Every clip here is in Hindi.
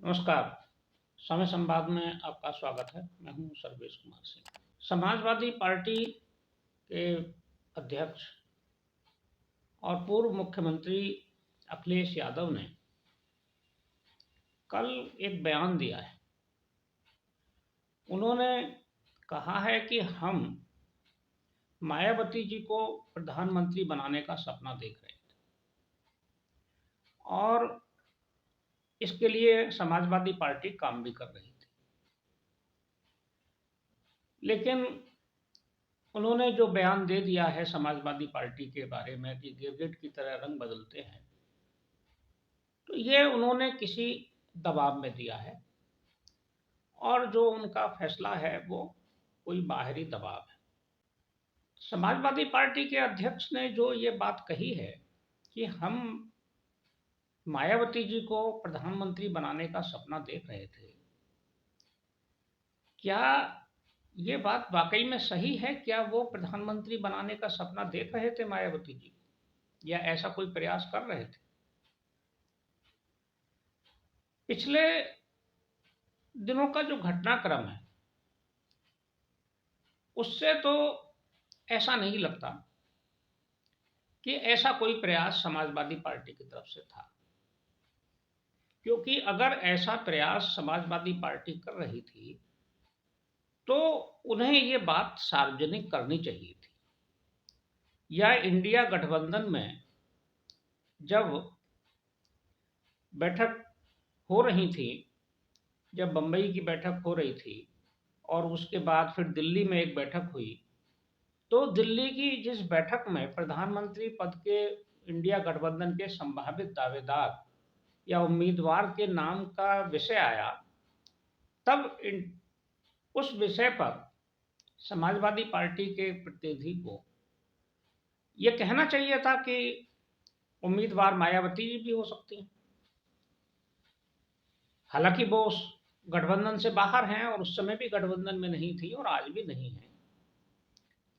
नमस्कार। समय संवाद में आपका स्वागत है। मैं हूं सर्वेश कुमार सिंह। समाजवादी पार्टी के अध्यक्ष और पूर्व मुख्यमंत्री अखिलेश यादव ने कल एक बयान दिया है। उन्होंने कहा है कि हम मायावती जी को प्रधानमंत्री बनाने का सपना देख रहे थे और इसके लिए समाजवादी पार्टी काम भी कर रही थी। लेकिन उन्होंने जो बयान दे दिया है समाजवादी पार्टी के बारे में कि गिरगिट की तरह रंग बदलते हैं, तो ये उन्होंने किसी दबाव में दिया है और जो उनका फैसला है वो कोई बाहरी दबाव है। समाजवादी पार्टी के अध्यक्ष ने जो ये बात कही है कि हम मायावती जी को प्रधानमंत्री बनाने का सपना देख रहे थे, क्या ये बात वाकई में सही है? क्या वो प्रधानमंत्री बनाने का सपना देख रहे थे मायावती जी, या ऐसा कोई प्रयास कर रहे थे? पिछले दिनों का जो घटनाक्रम है उससे तो ऐसा नहीं लगता कि ऐसा कोई प्रयास समाजवादी पार्टी की तरफ से था, क्योंकि अगर ऐसा प्रयास समाजवादी पार्टी कर रही थी तो उन्हें ये बात सार्वजनिक करनी चाहिए थी। या इंडिया गठबंधन में जब बैठक हो रही थी, जब बंबई की बैठक हो रही थी और उसके बाद फिर दिल्ली में एक बैठक हुई, तो दिल्ली की जिस बैठक में प्रधानमंत्री पद के इंडिया गठबंधन के संभावित दावेदार या उम्मीदवार के नाम का विषय आया, तब उस विषय पर समाजवादी पार्टी के प्रतिनिधि को यह कहना चाहिए था कि उम्मीदवार मायावती जी भी हो सकती हैं। हालांकि वो उस गठबंधन से बाहर हैं और उस समय भी गठबंधन में नहीं थी और आज भी नहीं है,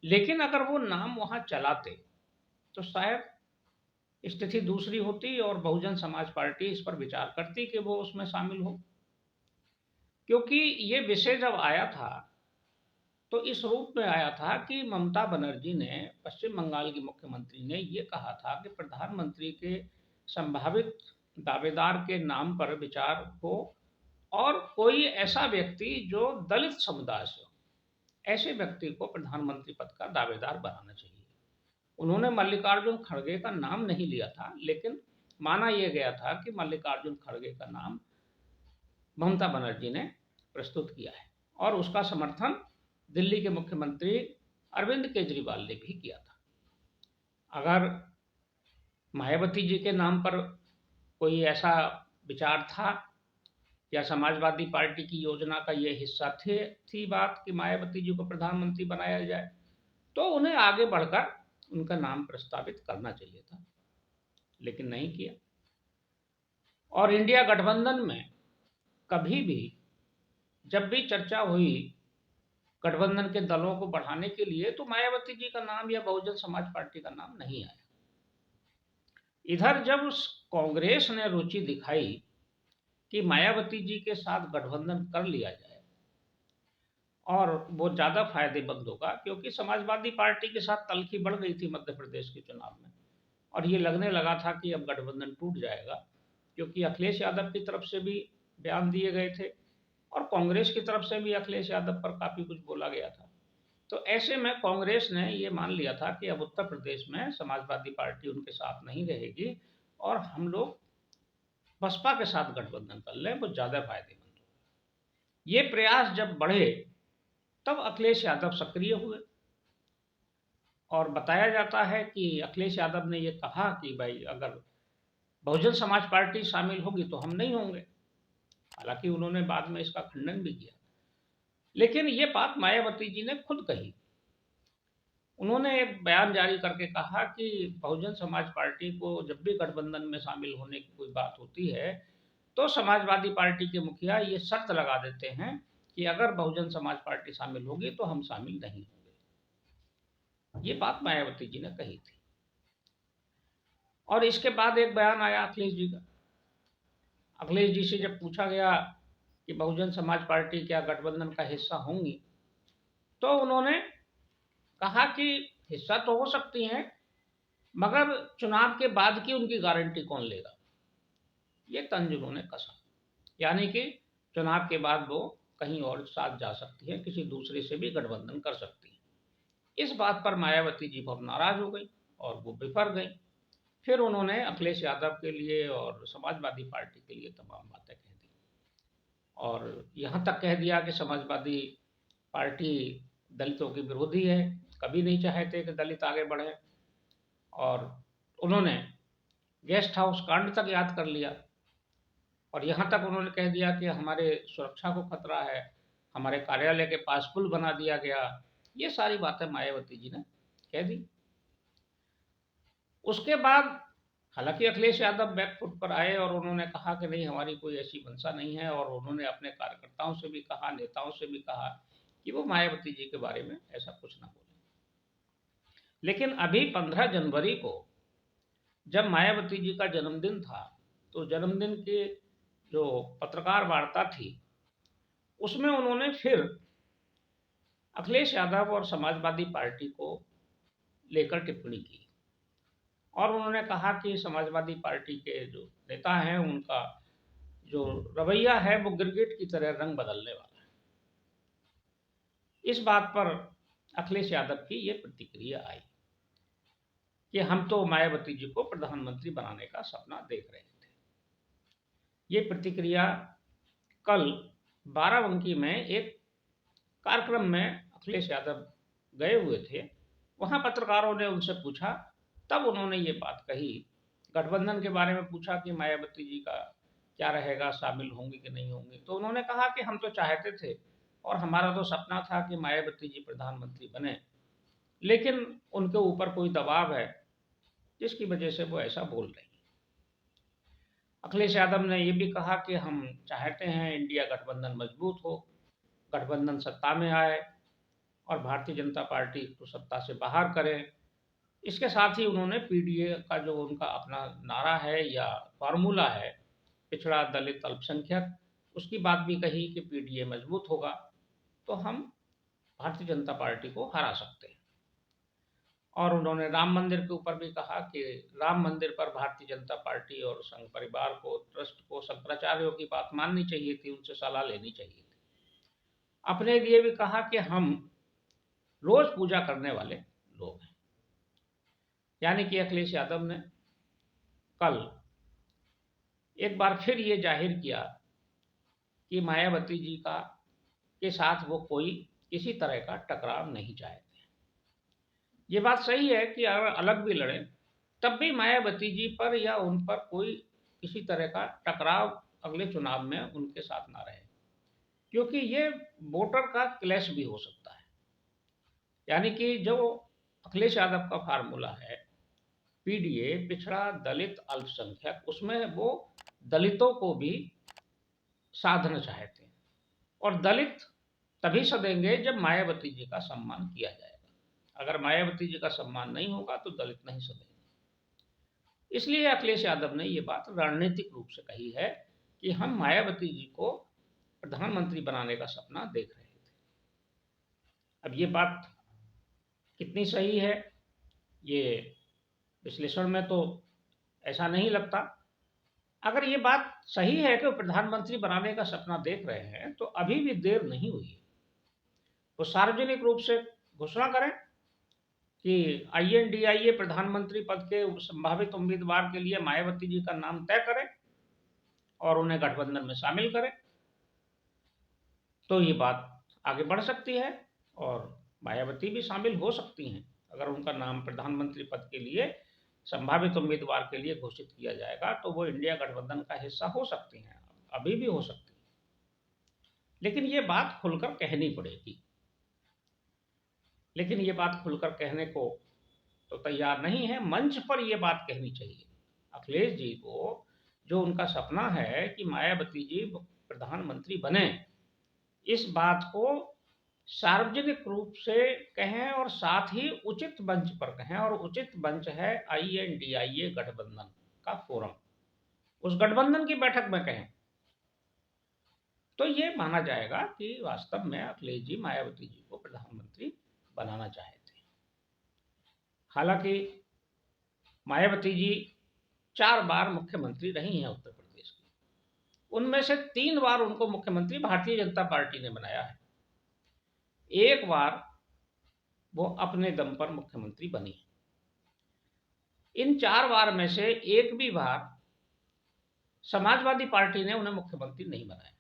लेकिन अगर वो नाम वहां चलाते तो शायद स्थिति दूसरी होती और बहुजन समाज पार्टी इस पर विचार करती कि वो उसमें शामिल हो। क्योंकि ये विषय जब आया था तो इस रूप में आया था कि ममता बनर्जी ने, पश्चिम बंगाल की मुख्यमंत्री ने ये कहा था कि प्रधानमंत्री के संभावित दावेदार के नाम पर विचार हो और कोई ऐसा व्यक्ति जो दलित समुदाय से हो, ऐसे व्यक्ति को प्रधानमंत्री पद का दावेदार बनाना चाहिए। उन्होंने मल्लिकार्जुन खड़गे का नाम नहीं लिया था, लेकिन माना यह गया था कि मल्लिकार्जुन खड़गे का नाम ममता बनर्जी ने प्रस्तुत किया है और उसका समर्थन दिल्ली के मुख्यमंत्री अरविंद केजरीवाल ने भी किया था। अगर मायावती जी के नाम पर कोई ऐसा विचार था या समाजवादी पार्टी की योजना का यह हिस्सा थी बात कि मायावती जी को प्रधानमंत्री बनाया जाए, तो उन्हें आगे बढ़कर उनका नाम प्रस्तावित करना चाहिए था, लेकिन नहीं किया। और इंडिया गठबंधन में कभी भी जब भी चर्चा हुई गठबंधन के दलों को बढ़ाने के लिए, तो मायावती जी का नाम या बहुजन समाज पार्टी का नाम नहीं आया। इधर जब कांग्रेस ने रुचि दिखाई कि मायावती जी के साथ गठबंधन कर लिया जाए और वो ज्यादा फायदेमंद होगा, क्योंकि समाजवादी पार्टी के साथ तल्खी बढ़ गई थी मध्य प्रदेश के चुनाव में और ये लगने लगा था कि अब गठबंधन टूट जाएगा, क्योंकि अखिलेश यादव की तरफ से भी बयान दिए गए थे और कांग्रेस की तरफ से भी अखिलेश यादव पर काफी कुछ बोला गया था। तो ऐसे में कांग्रेस ने ये मान लिया था कि अब उत्तर प्रदेश में समाजवादी पार्टी उनके साथ नहीं रहेगी और हम लोग बसपा के साथ गठबंधन कर लें, वो ज्यादा फायदेमंद होगा। ये प्रयास जब बढ़े तब अखिलेश यादव सक्रिय हुए और बताया जाता है कि अखिलेश यादव ने ये कहा कि भाई अगर बहुजन समाज पार्टी शामिल होगी तो हम नहीं होंगे। हालांकि उन्होंने बाद में इसका खंडन भी किया, लेकिन ये बात मायावती जी ने खुद कही। उन्होंने एक बयान जारी करके कहा कि बहुजन समाज पार्टी को जब भी गठबंधन में शामिल होने की कोई बात होती है तो समाजवादी पार्टी के मुखिया ये शर्त लगा देते हैं कि अगर बहुजन समाज पार्टी शामिल होगी तो हम शामिल नहीं होंगे। ये बात मायावती जी ने कही थी। और इसके बाद एक बयान आया अखिलेश जी का। अखिलेश जी से जब पूछा गया कि बहुजन समाज पार्टी क्या गठबंधन का हिस्सा होंगी, तो उन्होंने कहा कि हिस्सा तो हो सकती हैं, मगर चुनाव के बाद की उनकी गारंटी कौन लेगा। ये तंज उन्होंने कसा, यानी कि चुनाव के बाद वो कहीं और साथ जा सकती है, किसी दूसरे से भी गठबंधन कर सकती है। इस बात पर मायावती जी बहुत नाराज हो गई और वो बिफर गई। फिर उन्होंने अखिलेश यादव के लिए और समाजवादी पार्टी के लिए तमाम बातें कह दी, और यहाँ तक कह दिया कि समाजवादी पार्टी दलितों की विरोधी है, कभी नहीं चाहते कि दलित आगे बढ़े। और उन्होंने गेस्ट हाउस कांड तक याद कर लिया, और यहाँ तक उन्होंने कह दिया कि हमारे सुरक्षा को खतरा है, हमारे कार्यालय के पास पुल बना दिया गया। ये सारी बातें मायावती जी ने कह दी। उसके बाद हालांकि अखिलेश यादव बैकफुट पर आए और उन्होंने कहा कि नहीं, हमारी कोई ऐसी मंशा नहीं है, और उन्होंने अपने कार्यकर्ताओं से भी कहा, नेताओं से भी कहा कि वो मायावती जी के बारे में ऐसा कुछ ना बोले। लेकिन अभी 15 जनवरी को जब मायावती जी का जन्मदिन था, तो जन्मदिन की जो पत्रकार वार्ता थी, उसमें उन्होंने फिर अखिलेश यादव और समाजवादी पार्टी को लेकर टिप्पणी की, और उन्होंने कहा कि समाजवादी पार्टी के जो नेता हैं, उनका जो रवैया है वो गिरगिट की तरह रंग बदलने वाला है। इस बात पर अखिलेश यादव की ये प्रतिक्रिया आई कि हम तो मायावती जी को प्रधानमंत्री बनाने का सपना देख रहे थे। ये प्रतिक्रिया कल बाराबंकी में एक कार्यक्रम में अखिलेश यादव गए हुए थे, वहां पत्रकारों ने उनसे पूछा, तब उन्होंने ये बात कही। गठबंधन के बारे में पूछा कि मायावती जी का क्या रहेगा, शामिल होंगे कि नहीं होंगे, तो उन्होंने कहा कि हम तो चाहते थे और हमारा तो सपना था कि मायावती जी प्रधानमंत्री बने, लेकिन उनके ऊपर कोई दबाव है जिसकी वजह से वो ऐसा बोल रही हैं। अखिलेश यादव ने यह भी कहा कि हम चाहते हैं इंडिया गठबंधन मजबूत हो, गठबंधन सत्ता में आए और भारतीय जनता पार्टी को सत्ता से बाहर करें। इसके साथ ही उन्होंने पीडीए का जो उनका अपना नारा है या फार्मूला है, पिछड़ा दलित अल्पसंख्यक, उसकी बात भी कही कि पीडीए मजबूत होगा तो हम भारतीय जनता पार्टी को हरा सकते हैं। और उन्होंने राम मंदिर के ऊपर भी कहा कि राम मंदिर पर भारतीय जनता पार्टी और संघ परिवार को, ट्रस्ट को, शंकराचार्यों की बात माननी चाहिए थी, उनसे सलाह लेनी चाहिए थी। अपने लिए भी कहा कि हम रोज पूजा करने वाले लोग हैं। यानी कि अखिलेश यादव ने कल एक बार फिर ये जाहिर किया कि मायावती जी का के साथ वो कोई किसी तरह का टकराव नहीं चाहते। ये बात सही है कि अगर अलग भी लड़े तब भी मायावती जी पर या उन पर कोई किसी तरह का टकराव अगले चुनाव में उनके साथ ना रहे, क्योंकि ये वोटर का क्लैश भी हो सकता है। यानी कि जो अखिलेश यादव का फार्मूला है पीडीए, पिछड़ा दलित अल्पसंख्यक, उसमें वो दलितों को भी साधना चाहते हैं, और दलित तभी सदेंगे जब मायावती जी का सम्मान किया जाएगा। अगर मायावती जी का सम्मान नहीं होगा तो दलित नहीं सदेंगे। इसलिए अखिलेश यादव ने ये बात रणनीतिक रूप से कही है कि हम मायावती जी को प्रधानमंत्री बनाने का सपना देख रहे थे। अब ये बात कितनी सही है, ये विश्लेषण में तो ऐसा नहीं लगता। अगर ये बात सही है कि वो प्रधानमंत्री बनाने का सपना देख रहे हैं, तो अभी भी देर नहीं हुई है। वो सार्वजनिक रूप से घोषणा करें कि आईएनडीआईए प्रधानमंत्री पद के संभावित उम्मीदवार के लिए मायावती जी का नाम तय करें और उन्हें गठबंधन में शामिल करें, तो ये बात आगे बढ़ सकती है और मायावती भी शामिल हो सकती हैं। अगर उनका नाम प्रधानमंत्री पद के लिए संभावित उम्मीदवार के लिए घोषित किया जाएगा तो वो इंडिया गठबंधन का हिस्सा हो सकती हैं, अभी भी हो सकती है। लेकिन ये बात खुलकर कहनी पड़ेगी। लेकिन ये बात खुलकर कहने को तो तैयार नहीं है, मंच पर ये बात कहनी चाहिए। अखिलेश जी को जो उनका सपना है कि मायावती जी प्रधानमंत्री बने, इस बात को सार्वजनिक रूप से कहें और साथ ही उचित मंच पर कहें, और उचित मंच है आईएनडीआईए गठबंधन का फोरम। उस गठबंधन की बैठक में कहें, तो ये माना जाएगा कि वास्तव में अखिलेश जी मायावती जी को प्रधानमंत्री बनाना चाहे थे। हालांकि मायावती जी 4 बार मुख्यमंत्री रही हैं उत्तर प्रदेश की। उनमें से 3 बार उनको मुख्यमंत्री भारतीय जनता पार्टी ने बनाया है। एक बार वो अपने दम पर मुख्यमंत्री बनी। इन 4 बार में से एक भी बार समाजवादी पार्टी ने उन्हें मुख्यमंत्री नहीं बनाया।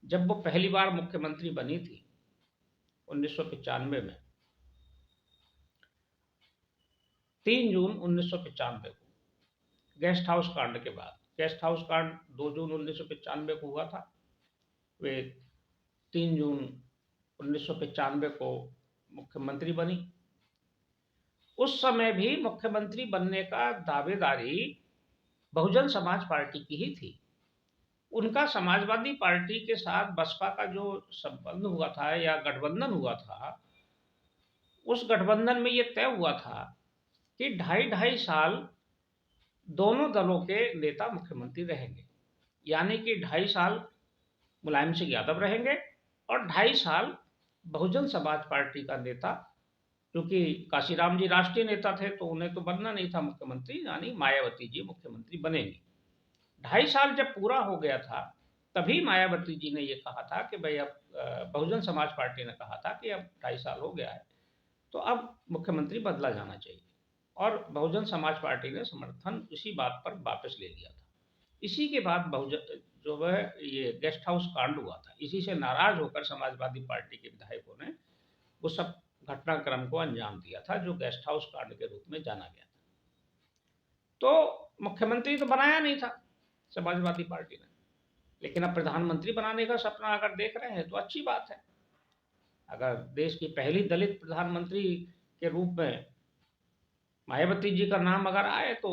जब वो पहली बार मुख्यमंत्री बनी थी 1995 में, 3 जून 1995 को गेस्ट हाउस कांड के बाद, गेस्ट हाउस कांड 2 जून 1995 को हुआ था, वे 3 जून 1995 को मुख्यमंत्री बनी। उस समय भी मुख्यमंत्री बनने का दावेदारी बहुजन समाज पार्टी की ही थी। उनका समाजवादी पार्टी के साथ बसपा का जो संबंध हुआ था या गठबंधन हुआ था, उस गठबंधन में ये तय हुआ था कि 2.5 साल दोनों दलों के नेता मुख्यमंत्री रहेंगे। यानी कि 2.5 साल मुलायम सिंह यादव रहेंगे और 2.5 साल बहुजन समाज पार्टी का नेता, क्योंकि काशीराम जी राष्ट्रीय नेता थे तो उन्हें तो बनना नहीं था मुख्यमंत्री, यानी मायावती जी मुख्यमंत्री बनेंगी। 2.5 साल जब पूरा हो गया था, तभी मायावती जी ने ये कहा था कि भाई अब बहुजन समाज पार्टी ने कहा था कि अब 2.5 साल हो गया है, तो अब मुख्यमंत्री बदला जाना चाहिए। और बहुजन समाज पार्टी ने समर्थन इसी बात पर वापस ले लिया था। इसी के बाद बहुजन जो है ये गेस्ट हाउस कांड हुआ था, इसी से नाराज होकर समाजवादी पार्टी के विधायकों ने वो सब घटनाक्रम को अंजाम दिया था, जो गेस्ट हाउस कांड के रूप में जाना गया था। तो मुख्यमंत्री तो बनाया नहीं था समाजवादी पार्टी ने, लेकिन अब प्रधानमंत्री बनाने का सपना अगर देख रहे हैं तो अच्छी बात है। अगर देश की पहली दलित प्रधानमंत्री के रूप में मायावती जी का नाम अगर आए तो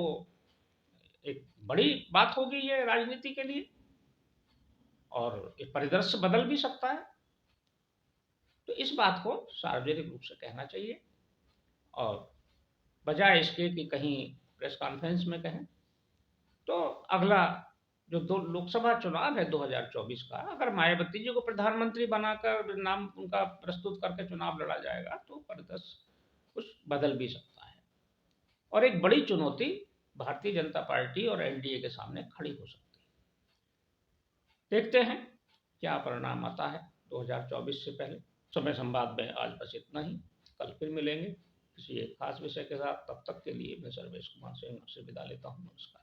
एक बड़ी बात होगी ये राजनीति के लिए, और ये परिदृश्य बदल भी सकता है। तो इस बात को सार्वजनिक रूप से कहना चाहिए, और बजाय इसके कि कहीं प्रेस कॉन्फ्रेंस में कहें। तो अगला जो दो लोकसभा चुनाव है 2024 का, अगर मायावती जी को प्रधानमंत्री बनाकर नाम उनका प्रस्तुत करके चुनाव लड़ा जाएगा तो परिदृश्य कुछ बदल भी सकता है, और एक बड़ी चुनौती भारतीय जनता पार्टी और एनडीए के सामने खड़ी हो सकती है। देखते हैं क्या परिणाम आता है 2024 से पहले। समय संवाद में आज बस इतना ही। कल फिर मिलेंगे किसी एक खास विषय के साथ। तब तक के लिए मैं सर्वेश कुमार सिंह आपसे विदा लेता हूँ। नमस्कार।